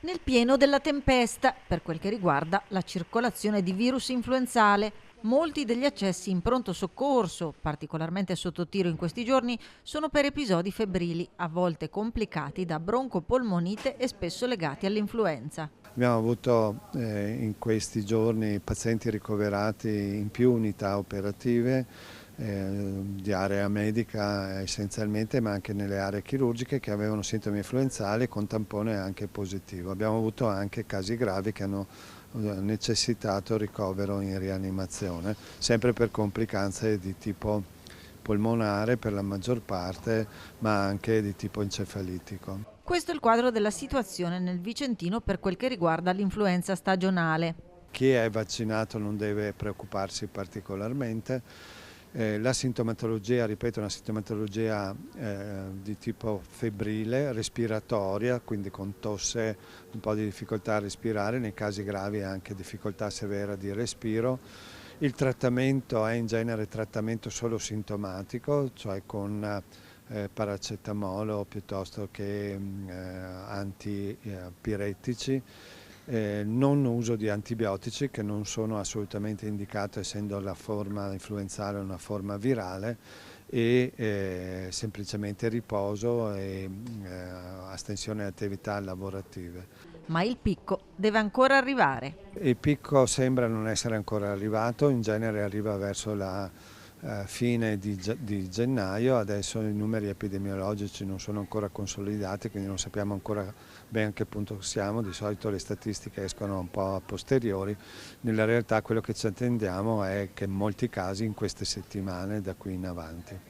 Nel pieno della tempesta, per quel che riguarda la circolazione di virus influenzale, molti degli accessi in pronto soccorso, particolarmente sotto tiro in questi giorni, sono per episodi febbrili, a volte complicati da broncopolmonite e spesso legati all'influenza. Abbiamo avuto in questi giorni pazienti ricoverati in più unità operative di area medica essenzialmente, ma anche nelle aree chirurgiche che avevano sintomi influenzali con tampone anche positivo. Abbiamo avuto anche casi gravi che hanno necessitato ricovero in rianimazione, sempre per complicanze di tipo polmonare per la maggior parte, ma anche di tipo encefalitico. Questo è il quadro della situazione nel Vicentino per quel che riguarda l'influenza stagionale. Chi è vaccinato non deve preoccuparsi particolarmente. La sintomatologia, ripeto, è una sintomatologia di tipo febbrile, respiratoria, quindi con tosse, un po' di difficoltà a respirare, nei casi gravi anche difficoltà severa di respiro. Il trattamento è in genere trattamento solo sintomatico, cioè con paracetamolo piuttosto che antipirettici. Non uso di antibiotici che non sono assolutamente indicati essendo la forma influenzale una forma virale e semplicemente riposo e astensione da attività lavorative. Ma il picco deve ancora arrivare. Il picco sembra non essere ancora arrivato, in genere arriva verso la fine di gennaio, adesso i numeri epidemiologici non sono ancora consolidati, quindi non sappiamo ancora bene a che punto siamo, di solito le statistiche escono un po' a posteriori, nella realtà quello che ci attendiamo è che in molti casi in queste settimane da qui in avanti.